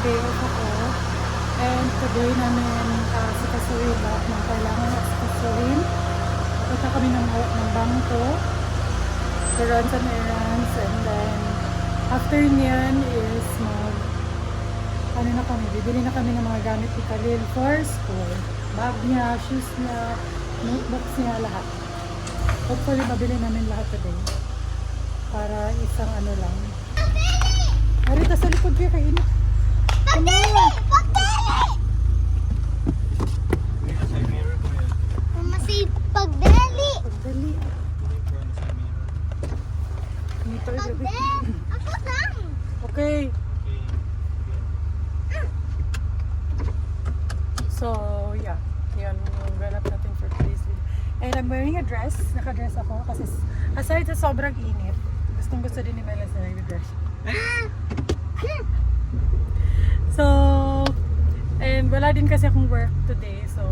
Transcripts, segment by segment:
day off ako. And today namin sikasuhin lahat ng kailangan sikasuhin. Punta kami ng bangko to run some errands, and then after niyan is bibili na kami ng mga gamit ni Khalil for school. Bag niya, shoes niya, notebooks niya, lahat. Hopefully mabili namin lahat today. Para isang ano lang. Arita sa likod kayo kayo. Pagdali! Pagdali! Mama say pagdali! Pagdali. Pagdali! Ako lang! Okay. So, yeah. Yan yung ganap natin for today's video. And I'm wearing a dress. Naka-dress ako kasi aside sa sobrang init, gustong gusto din ni Melas na nag-dress. So, and wala din kasi akong work today. So,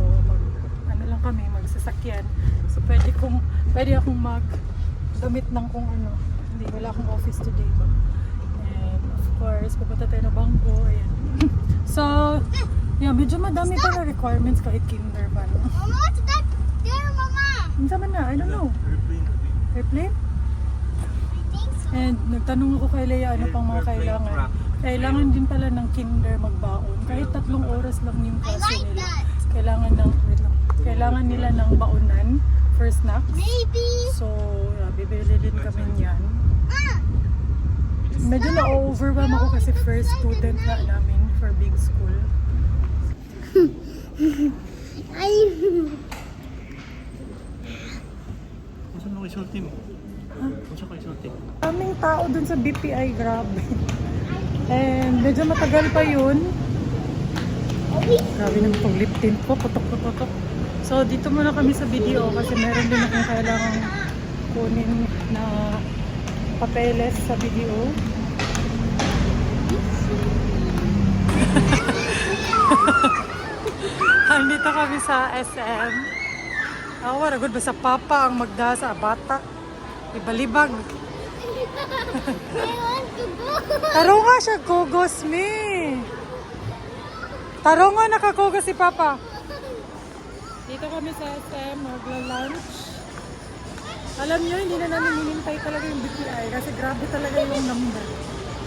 magsasakyan. So, pwede akong mag-gamit ng kung ano. Hindi, wala akong office today. And of course, pupunta tayo na bangko. Ayan. So, yeah, medyo madami pala requirements kahit kinder pa. No? Mama, what's that? There, Mama! Ang sama na, I don't know. Airplane? I think so. And nagtanong ako kay Leia ano pang mga kailangan. Kailangan din pala ng kinder magbaon. Kahit 3 oras lang yung I klase like nila. that. Kailangan nila ng baonan for snacks. Maybe. So, yeah, bibili din kami niyan. Ah! Medyo na-overwhelm ako kasi first student na namin for big school. Ay! Saan mo isulti mo? Saan ko isulti? Aming tao dun sa BPI, grabe. And medyo matagal pa yun. Grabe naman itong lip tint ko, putok. So dito muna kami sa video kasi meron din akong kailangang kunin na papeles sa video. Andito kami sa SM. Wala good ba sa papa ang magda sa bata? Ibalibag. I want to go! Taro nga siya, kugos me. Taro nga, nakakugos si papa. Dito kami sa SM, magla-lunch. Alam nyo, hindi na namin hinintay talaga yung BPI kasi grabe talaga yung number.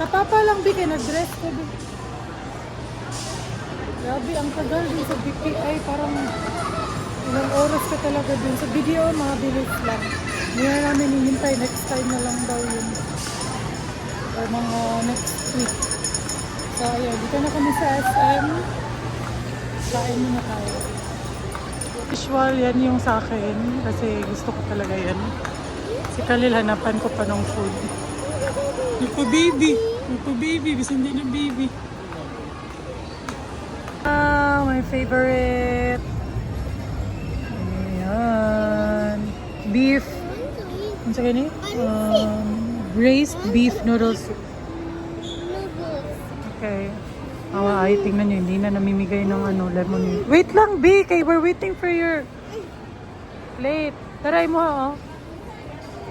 Kapapa lang, Bik, nag-dress ko, Bik. Grabe, ang tagal din sa BPI, parang ilang oras ka talaga dun. Sa video, mga bilis lang. Hindi na namin hinintay, next time na lang daw yun. Or mga next week. So, ayun, dito na kami sa SM. Kain muna tayo. Usual, yan yung sa akin. Kasi gusto ko talaga yan. Si Khalil, hanapan ko pa ng food. Yung baby. Bisa hindi na baby. My favorite. Ayan. Beef. Ano sa ganit? Braised beef noodles. Okay. Ay, tingnan nyo, hindi na namimigay ng lemon. Wait lang, B! We're waiting for your plate. Taray mo ha, oh.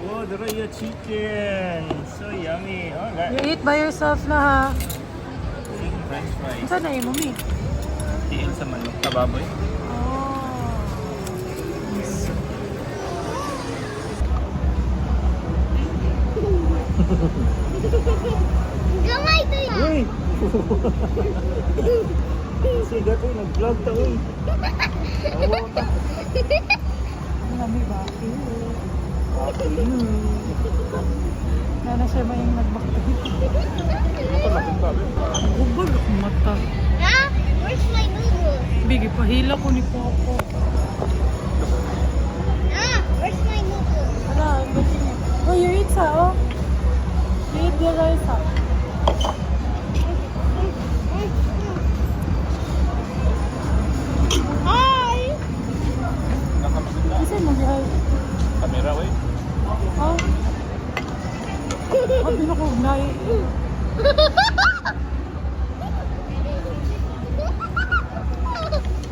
Oh, there are your chicken. So yummy. Oh, that. You eat by yourself na ha. French fries. Saan na yun, mami? Tiil sa manok. Kababoy. Oh. Yes. Gamay to yan! Uy! Sigat eh, nag-vlog ta uy. Oo ta. Mami ba? Nana siya ba yung nagbakti? Ito lapit pa. Gubag akong mata. Ah, where's my noodles? Bigi, pahila ko ni Papa. Ah, where's my noodles? Ala, ang galing niya. Oh, you eat sa, oh. You eat the rice, ha? Hi! Kasi mag-hi. Camera, uy. Oh. Sabi na ko, nai.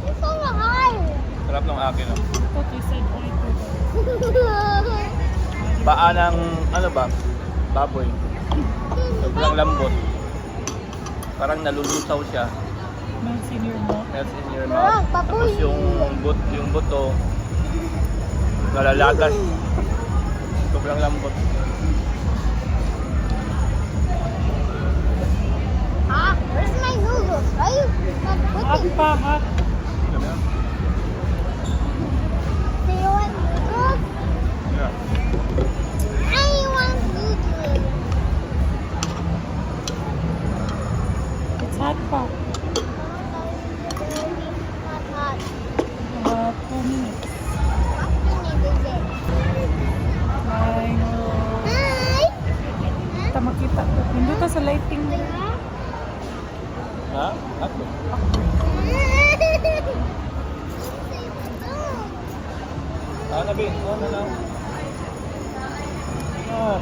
It's so hard! Sarap ng akin, oh. What you said, Paa ng, ano ba? Baboy. Sobrang lambot. parang nalulusaw siya. Melts in your mouth. Melts in your mouth. Tapos yung buto, nalalagas. Sobrang lambot. Ah, where's my noodles? Why you not Hot putting? pa, hot. Do you want noodles? Yeah. I want noodles. It's hot pa. Not hot. 2 minutes. How many is it? I know. Hi. Kita makita. Hindi ka sa lighting mo. Ha? Ako. Nabi. Na lang.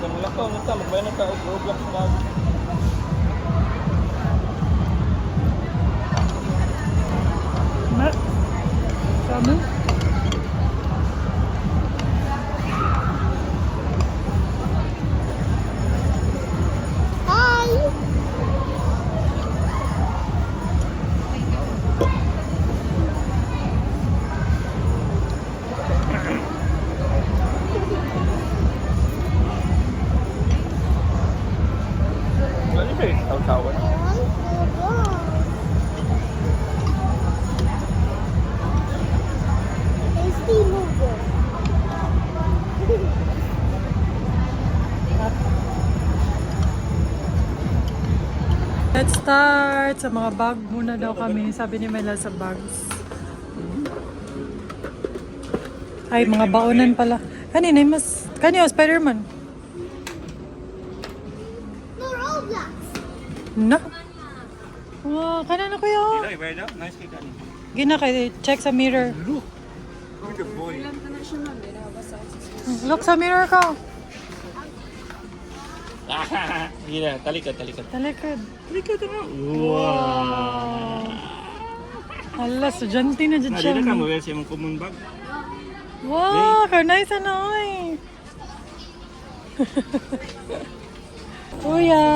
Tumulak ka. Umita. Magbayan ka. Roblox na. Ma? Sama? Hi. Wala ba yung tawtawan? I want noodles. Tasty noodles. Let's start! Sa mga bag muna daw kami. Sabi ni Mela sa bags. Ay, mga baonan pala. Kanina, kanina, Spider-Man. No Roblox. Na? Wow, kanan na kuya. Nice kay Kani. Gina kay check sa mirror. Look! Look at boy. Look sa mirror ka. Gina, talikod. Talikod. Talikod na. Wow. Hala, estudyante na dyan siya. Nadila ka mo sa imong common bag. Wow, karnay sa noy. Kuya.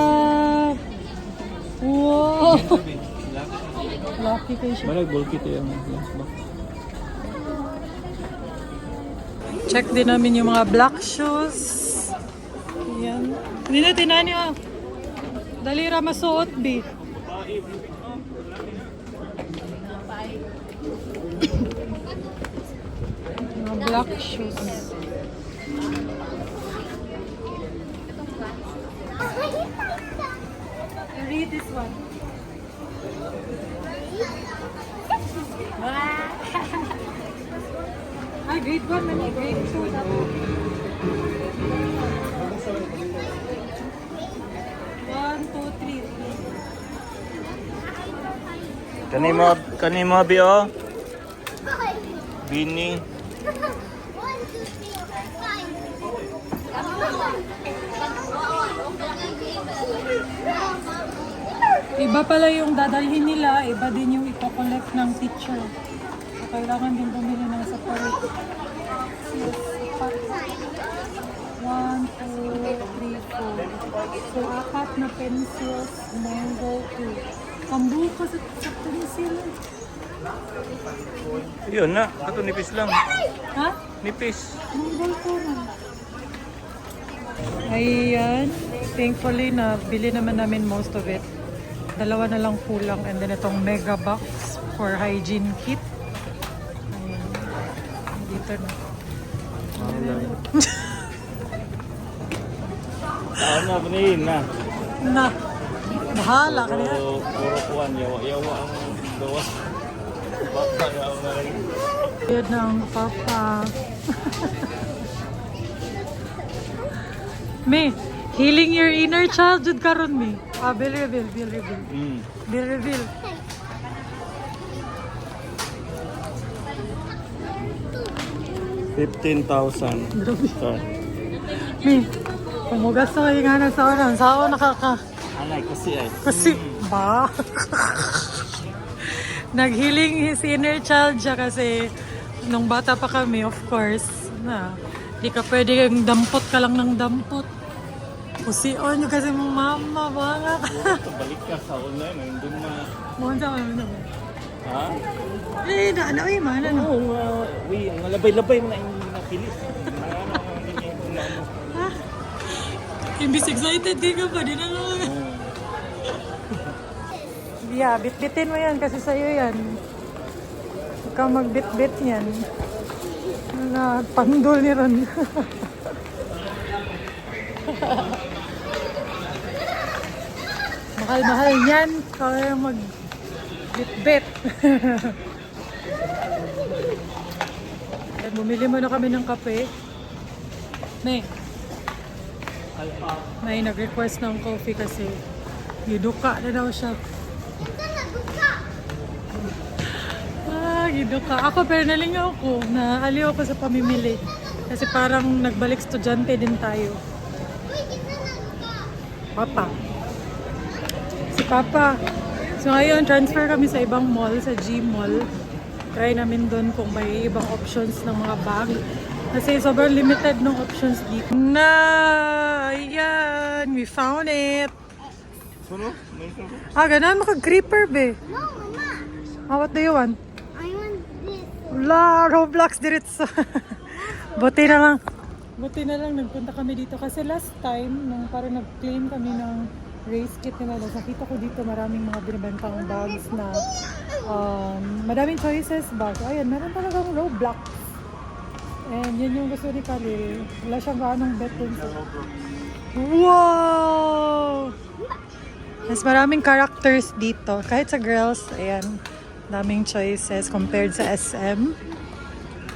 Wow. Lucky kayo siya. Balag bulkit yung last box. Check din namin yung mga black shoes. Ayan. Hindi na tinani oh. Dali ra masuot, B. Mga black shoes. Read this one. Ay, grade 1 na ni, grade 2 na to. 1, 2, 3. Kani mo bio? Bini. 1, 2, 3, 5. Iba pala yung dadalhin nila, iba din yung i-collect ng teacher. So, kailangan din bumili ng separate. 1, 2, 3, 4. So, 4 na pencils, mango 2. Pambuka sa pencil. Yun na, ato nipis lang. Ha? Nipis. Mango 2 na. Ayan. Thankfully, na bili naman namin most of it. Dalawa na lang kulang. And then itong mega box for hygiene kit. Ayan. Dito na. Na, panihin na. Na. Bahala ka niya. Puro kuwan, yawa ang gawas. Baka yawa na rin. Yun ng papa. May, healing your inner child jud karon mi. Ah, bill reveal. Bill reveal. $15,000. Mi, kumugas sa kayo nga sa oras. Sao nakaka... Alay, kasi ay. Kasi, ba? Nag-healing his inner child siya kasi nung bata pa kami, of course, na di ka pwede dampot ka lang ng dampot. Pusion yung kasi mong mama, mga Balik ka sa online, nandun na. Mohon sa mga naman. Ha? Eh, naano eh, man, ano? Oo, nga labay-labay mo na yung napilis. Hindi Ha? Imbis excited di ka pa, di na lang. Yeah, bit-bitin mo yan kasi sa'yo yan. Huwag kang magbit-bit yan. Na pandol ni Ron. Mahal-mahal yan. Kaya mag-bit-bit. Bumili muna kami ng kape. May nag-request ng coffee kasi giduka na daw siya. Giduka. Ako pero nalingaw ko. Naaliw ako sa pamimili. Kasi parang nagbalik estudyante din tayo. Papa. Si Papa. So ngayon, transfer kami sa ibang mall, sa G Mall. Try namin doon kung may ibang options ng mga bag. Kasi sobrang limited ng options dito. Na! Ayan! We found it! Suno? Ganun. Maka-creeper, be. No, Mama. What do you want? I want this. Wala! Roblox diretso. Buti na lang nagpunta kami dito. Kasi last time, nung parang nag-claim kami ng race kit nila, nakita ko dito maraming mga binibentang bags na madaming choices bag. Ayan, meron talagang Roblox. And yun yung gusto ni Kali. Wala siyang gaanong bet dun sa... Wow! Mas maraming characters dito. Kahit sa girls, ayan. Daming choices compared sa SM.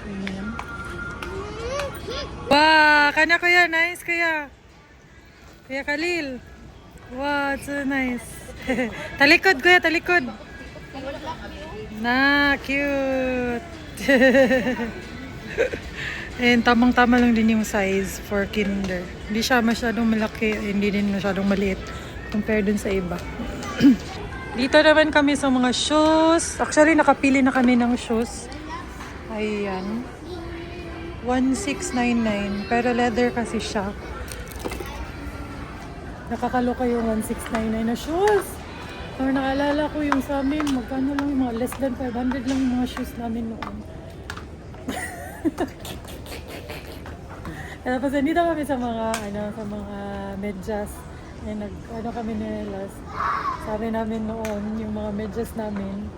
Ayan. Wow! Kanya kuya, nice kuya. Kuya Khalil. Wow, so nice. Talikod kuya, talikod. Na, cute. And tamang-tama lang din yung size for kinder. Hindi siya masyadong malaki, hindi din masyadong maliit compared dun sa iba. Dito naman kami sa mga shoes. Actually, nakapili na kami ng shoes. Ayan. 1699. Pero leather kasi siya. Nakakaloka yung 1699 na shoes. Pero naalala ko yung sa amin, magkano lang, mga less than 500 lang yung mga shoes namin noon. Tapos nandito kami sa mga medyas. Kami nilas. Sabi namin noon, yung mga medyas namin,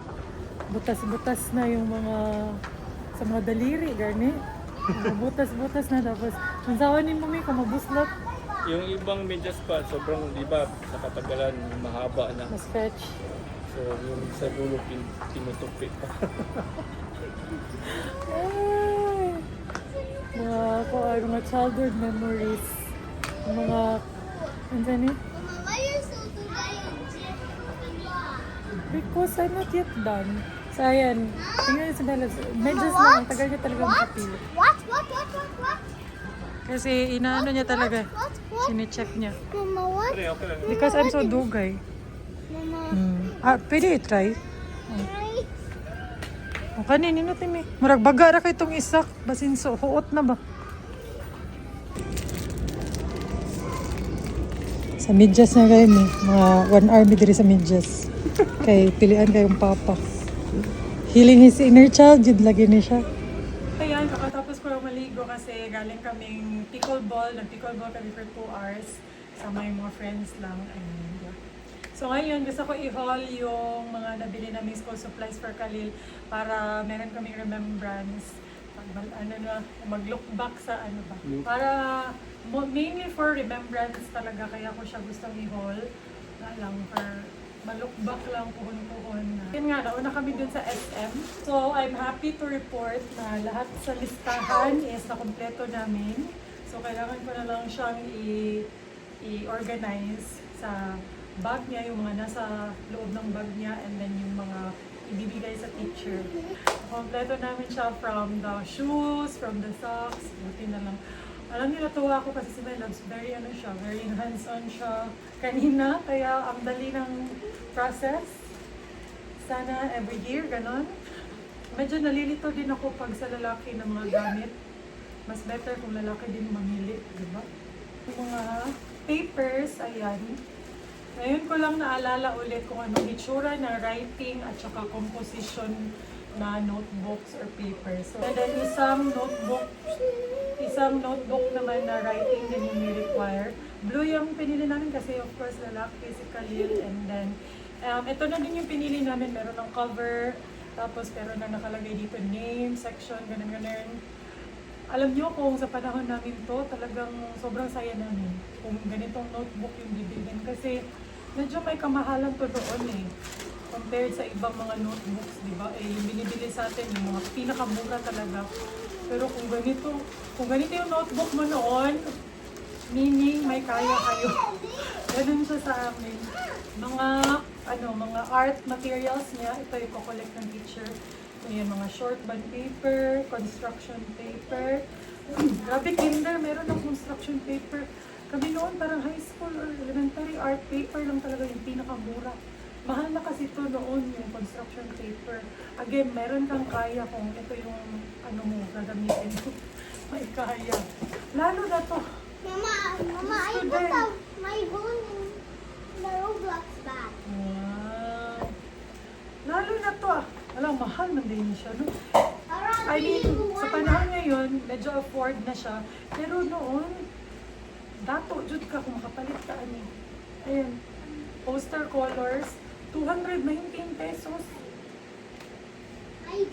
butas-butas na yung mga, sa mga daliri, gani. Butas-butas na. Tapos, ang sawanin mo may kamabuslot. Yung ibang medyas pa, sobrang, di ba, sa katagalan, mahaba na. Ma-stretch. So, yung sa dulo, tinutupi pa. Mga childhood memories. Mga, ano ni? Mama, why are you so tired? Because I'm not yet done. So, ayan. Tingnan sa Bella. Medyas lang. Tagal niya talaga makapili. What? Kasi inaano niya talaga. What? Sine-check niya. Mama, what? Okay, okay lang. Because I'm so dugay. Mama, Pwede i-try. why? O kaninin natin eh. Murag baga ra kay itong isak. Basin so, huot na ba? Sa medyas na kayo eh. Mga 1 hour diri sa medyas. Kay pilian kayong papa. Healing his inner child, jud lagi ni siya. Ayan, kakatapos ko lang maligo kasi galing kaming pickleball. Nag-pickleball kami for 2 hours. Sama yung mga friends lang. Ayun. So ngayon, gusto ko i-haul yung mga nabili namin school supplies for Khalil para meron kaming remembrance. Mag-look back sa ano ba. Para mainly for remembrance talaga kaya ko siya gustong i-haul. Lang for ma-look back lang puhon-puhon. Yun nga, nauna kami dun sa SM. So I'm happy to report na lahat sa listahan is nakompleto namin. So kailangan ko na lang siyang i-organize sa bag niya, yung mga nasa loob ng bag niya, and then yung mga ibibigay sa teacher. Kompleto namin siya from the shoes, from the socks, buti na lang. Alam niyo, natuwa ako kasi si Melabs, very hands-on siya kanina, kaya ang dali ng process. Sana every year, ganon. Medyo nalilito din ako pag sa lalaki ng mga gamit. Mas better kung lalaki din mamili, di ba? Yung mga papers, ayan. Ngayon ko lang naalala ulit kung anong itsura na writing at saka composition na notebooks or papers. So, and then isang notebook naman na writing din yung may require. Blue yung pinili namin kasi of course lalaki si Khalil. And then, ito na din yung pinili namin. Meron ng cover, tapos meron na nakalagay dito name, section, ganun-ganun. Alam nyo kung sa panahon namin to, talagang sobrang saya namin kung ganitong notebook yung bibilin. Kasi medyo may kamahalan to doon eh. Compared sa ibang mga notebooks, di ba? Eh, yung binibili sa atin, yung mga pinakamura talaga. Pero kung ganito yung notebook mo noon, meaning may kaya kayo. Ganun siya sa amin. Mga art materials niya, ito yung kukolect ng teacher. Ayan, mga short band paper, construction paper. Grabe, kinder, meron ng construction paper. Kami noon, parang high school or elementary art paper lang talaga yung pinakamura. Mahal na kasi ito noon, yung construction paper. Again, meron kang kaya kung ito yung gagamitin. May kaya. Lalo na to. Mama, I Gusto put din. my phone in the Roblox bag. Wow. Lalo na to ah. Alam, mahal man din siya. No? Around I mean, sa one panahon ngayon, medyo afford na siya. Pero noon, dato, jud ka kung makapalit ka ani. Ayan. Poster colors, 219 pesos. I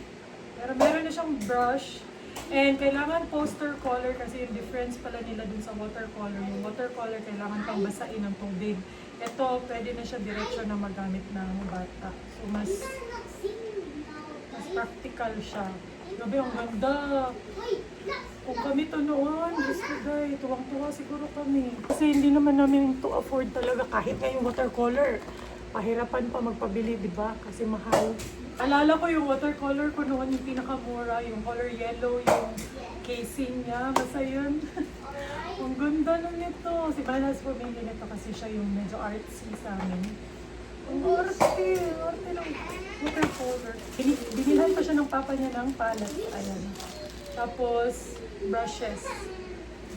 Pero meron na siyang brush. And kailangan poster color kasi yung difference pala nila dun sa watercolor. Yung watercolor kailangan pang basain ng tubig. Ito, pwede na siya diretsyo na magamit ng bata. So, mas not seeing now, guys. practical siya. Grabe, ang ganda. Wait, that's Kung kami to noon, gusto guys, tuwang-tuwa siguro kami. Kasi hindi naman namin to afford talaga kahit nga yung watercolor. Pahirapan pa magpabili, di ba? Kasi mahal. Alala ko yung watercolor ko noon, yung pinakamura, yung color yellow, yung casing niya. Basta yun. Ang ganda na nito. Si Manas pumili nito kasi siya yung medyo artsy sa amin. Ang arte ng watercolor. Binilhan pa siya ng papa niya ng palette. Ayan. Tapos, brushes.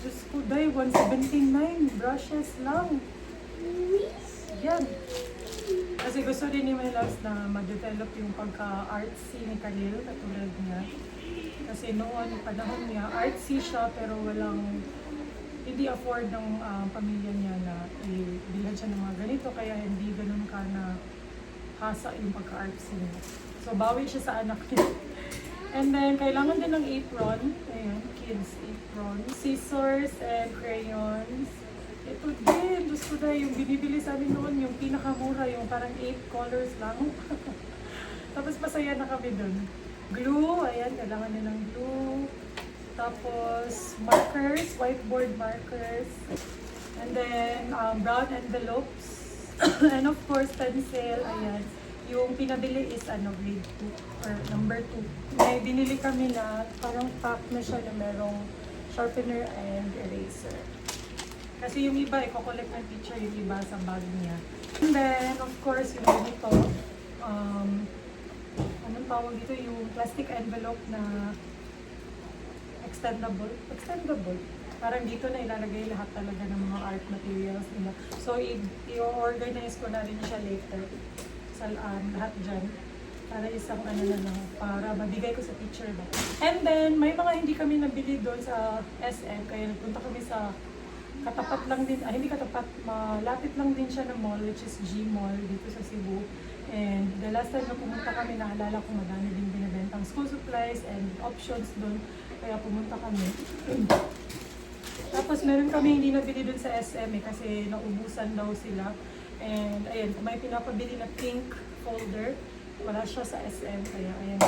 Diyos ko, day, 179 brushes lang. Yan. Kasi gusto din ni Melas na ma-develop yung pagka-artsy ni Khalil, katulad niya. Kasi noon, panahon niya, artsy siya pero hindi afford ng pamilya niya na ibilhan siya ng mga ganito, kaya hindi ganun ka na hasa yung pagka-artsy niya. So, bawi siya sa anak niya. And then, kailangan din ng apron. Ayan, kids apron. Scissors and crayons. Ito din, Diyos ko dahil yung binibili sa amin noon, yung pinakamura, yung parang 8 colors lang. Tapos masaya na kami dun. Glue, ayan, kailangan din ng glue. Tapos markers, whiteboard markers. And then brown envelopes. And of course, pencil, ayan. Yung pinabili is grade 2 or number 2. May binili kami na parang pack na siya na merong sharpener and eraser. Kasi yung iba, i-collect ng teacher yung iba sa bag niya. And then, of course, yung ganito, anong tawag dito? Yung plastic envelope na extendable. Parang dito na ilalagay lahat talaga ng mga art materials nila. So, i-organize ko na rin siya later sa lahat dyan. Para isang na lang, para mabigay ko sa teacher ba. And then, may mga hindi kami nabili doon sa SM, kaya nagpunta kami sa katapat lang din, hindi katapat, malapit lang din siya ng mall, which is G Mall dito sa Cebu. And the last time na pumunta kami, naalala ko madami din binibentang school supplies and options doon. Kaya pumunta kami. Tapos meron kami hindi nabili doon sa SM kasi naubusan daw sila. And ayan, kung may pinapabili na pink folder, wala siya sa SM. Kaya ayan,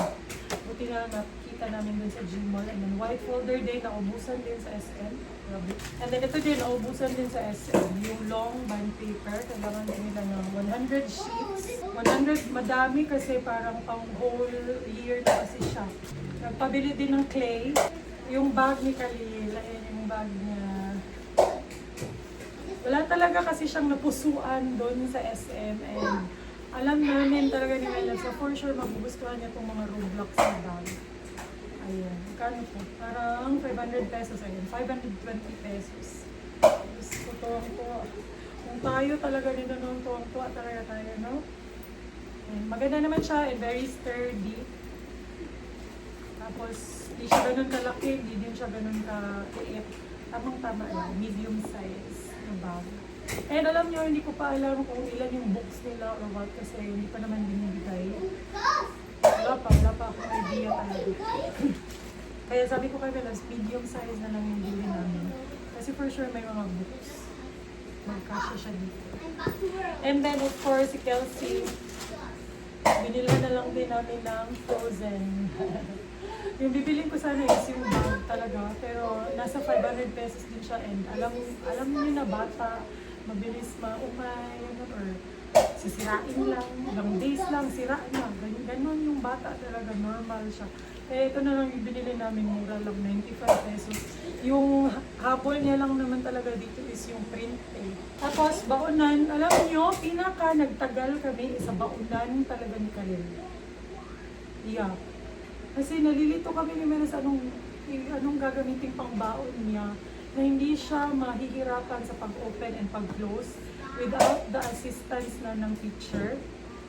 buti na nakita namin doon sa G Mall. And then white folder din, naubusan din sa SM. And then ito din, naubusan din sa SM. Yung long band paper, kailangan din nila ng 100 sheets. 100, madami kasi parang pang whole year na kasi siya. Nagpabili din ng clay. Yung bag ni Khalil, ayan yung bag niya. Wala talaga kasi siyang napusuan doon sa SM. And alam namin talaga ni Mela, so for sure magugustuhan niya itong mga Roblox na bag. Ayan, magkano po? Parang 500 pesos, ayun, 520 pesos. Diyos ko, tuwang-tuwa. Kung tayo talaga nito nung tuwang-tuwa talaga tayo, no? And maganda naman siya and very sturdy. Tapos, hindi siya ganun kalaki, hindi din siya ganun ka-liit. Tamang-tama lang, medium size na bag. And alam nyo, hindi ko pa alam kung ilan yung books nila or what kasi hindi pa naman binibigay. Wala pa akong idea talaga. Kaya sabi ko kay Velas, medium size na lang yung bili namin. Kasi for sure may mga books. Magkasya siya dito. And then of course, si Kelsey, binila na lang din namin ng Frozen. Yung bibilin ko sana is yung bag talaga, pero nasa 500 pesos din siya and alam niyo na bata, mabilis maumay, or sisirain lang, ilang days lang, sira na. Ganon yung bata talaga, normal siya. Eh, ito na lang yung binili namin, mura lang, 95 pesos. Yung habol niya lang naman talaga dito is yung print eh. Tapos, baonan, alam niyo, pinaka nagtagal kami sa baonan talaga ni Khalil. Yeah. Kasi nalilito kami ni Menes anong gagamitin pang baon niya na hindi siya mahihirapan sa pag-open and pag-close without the assistance na ng teacher.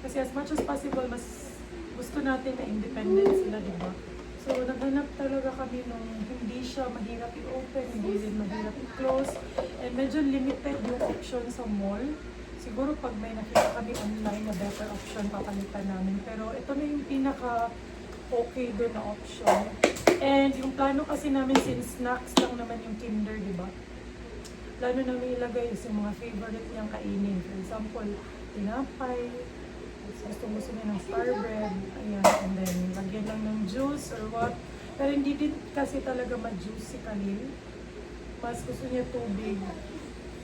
Kasi as much as possible, mas gusto natin na independent sila, di ba? So, naghanap talaga kami nung hindi siya mahirap i-open, hindi din mahirap i-close. And medyo limited yung option sa mall. Siguro pag may nakita kami online na better option, papalitan namin. Pero ito na yung pinaka okay doon na option. And yung plano kasi namin, since snacks lang naman yung Kinder, di ba? Plano namin ilagay is yung mga favorite niyang kainin. For example, tinapay, gusto niya ng star bread, ayan, and then lagyan lang ng juice or what. Pero hindi din kasi talaga ma-juice si Khalil. Mas gusto niya tubig.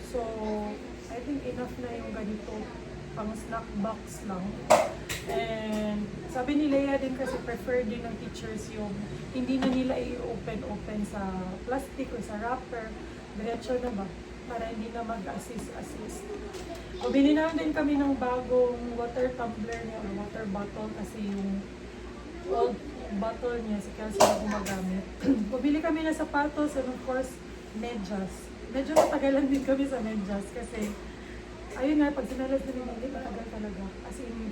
So, I think enough na yung ganito, pang snack box lang. And sabi ni Leia din kasi prefer din ng teachers yung hindi na nila i-open sa plastic o sa wrapper. Diretso na ba? Para hindi na mag-assist. Bumili na din kami ng bagong water tumbler niya or water bottle kasi yung old bottle niya si Kelsey na gumagamit. Bumili kami ng sapatos and of course, medyas. Medyo matagalan din kami sa medyas kasi ayun nga, pag sinalas na hindi matagal talaga. As in,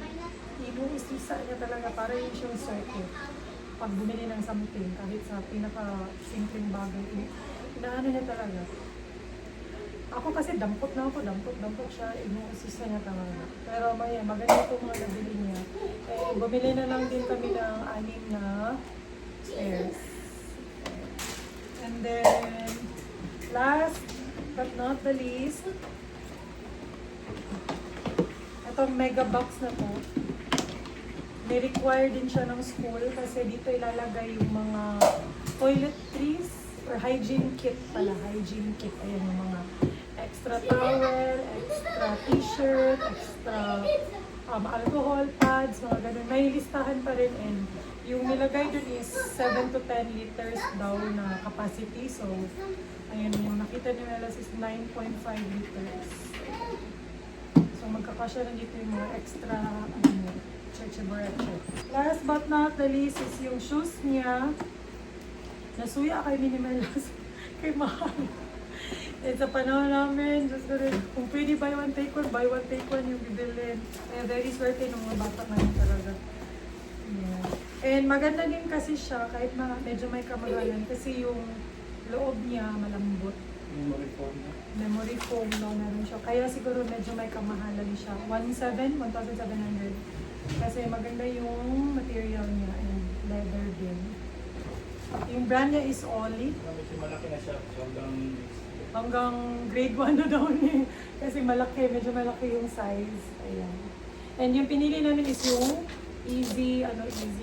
inuusisa niya talaga para yung siyang circuit. Pag bumili ng something, kahit sa pinaka-simpleng bagay, inaano niya talaga. Ako kasi dampot siya, inuusisa niya talaga. Pero maganda itong mga nabili niya. Eh, bumili na lang din kami ng 6 na spares. And then, last but not the least, itong mega box na to, ni-require din siya ng school kasi dito ilalagay yung mga toiletries or hygiene kit pala. Hygiene kit. Ayan yung mga extra towel, extra t-shirt, extra alcohol pads, mga ganun. May listahan pa rin and yung nilagay dun is 7 to 10 liters daw na capacity. So, ayun, yung nakita nyo nalas is 9.5 liters. So, magkakasya na dito yung mga extra, cheche-boreche. Last but not the least is yung shoes niya. Nasuya kay Minimelas. Kay Mahal. It's sa panahon namin, just rin, kung pwede buy one take one yung bibilin. Kaya very swerte ng mga bata ngayon talaga. Yeah. And maganda din kasi siya, kahit medyo may kamahalan, kasi yung loob niya malambot. Memory foam no, meron siya. Kaya siguro medyo may kamahalan siya. 1,700. Kasi maganda yung material niya and leather din. Yung brand niya is Ollie. Medyo malaki na siya. Hanggang grade 1 na daw niya. Kasi medyo malaki yung size. Ayan. And yung pinili namin is yung easy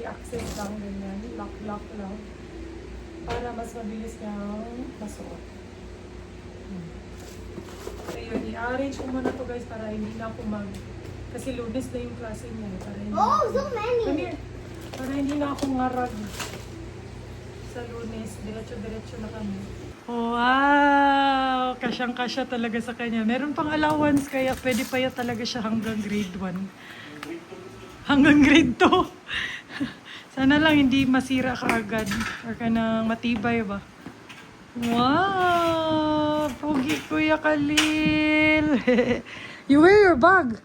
access lang, ganyan. Lock lang. Para mas mabilis niyang masuot. So yun, i-arrange ko muna to guys para hindi na ako kasi Lunes na yung klase niya. Para hindi so many! Come here. Para hindi na ako ngarag sa Lunes. Diretso na kami. Wow! Kasyang-kasya talaga sa kanya. Meron pang allowance kaya pwede pa yan talaga siya hanggang grade 1. Hanggang grade 2. Sana lang hindi masira ka agad or ka nang matibay ba. Wow! Pugi, Kuya Khalil. You wear your bag.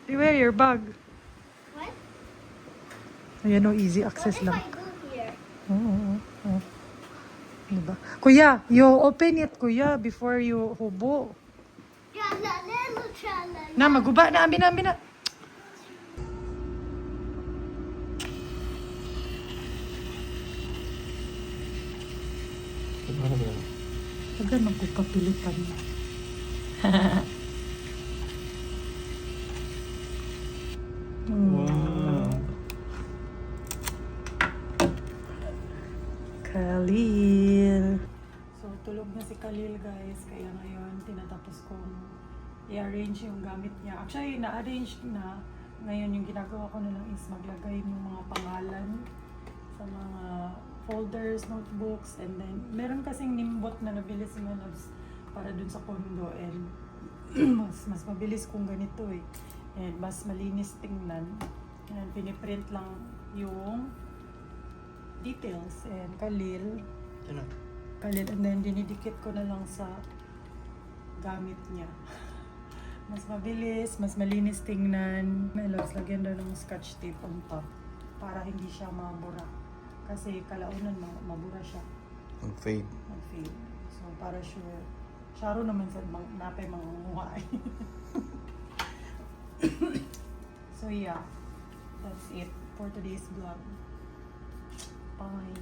You wear your bag. What? Ayan o, easy What access if lang. I do here? Oo. Diba? Kuya, you open it, kuya, before you hubo. Tra-la-la-la, tra-la-la. Na, maguba na. Ambi na. Taga magkukapilitan na. Wow. Khalil. So, tulog na si Khalil, guys. Kaya ngayon, tinatapos kong i-arrange yung gamit niya. Actually, na-arrange na. Ngayon, yung ginagawa ko na lang is maglagay ng mga pangalan sa mga folders, notebooks, and then, meron kasing nimbot na nabili si Manabs para dun sa condo, and mas mabilis kung ganito eh. And mas malinis tingnan. And piniprint lang yung details, and Khalil, and then dinidikit ko na lang sa gamit niya. Mas mabilis, mas malinis tingnan. May loves, lagyan daw ng scotch tape on top para hindi siya mabura. Kasi kalaunan mabura siya. Mag-fade. Mag-fade. So para sure. Sharo naman sa napay mga nguhay. So yeah, that's it for today's vlog. Bye.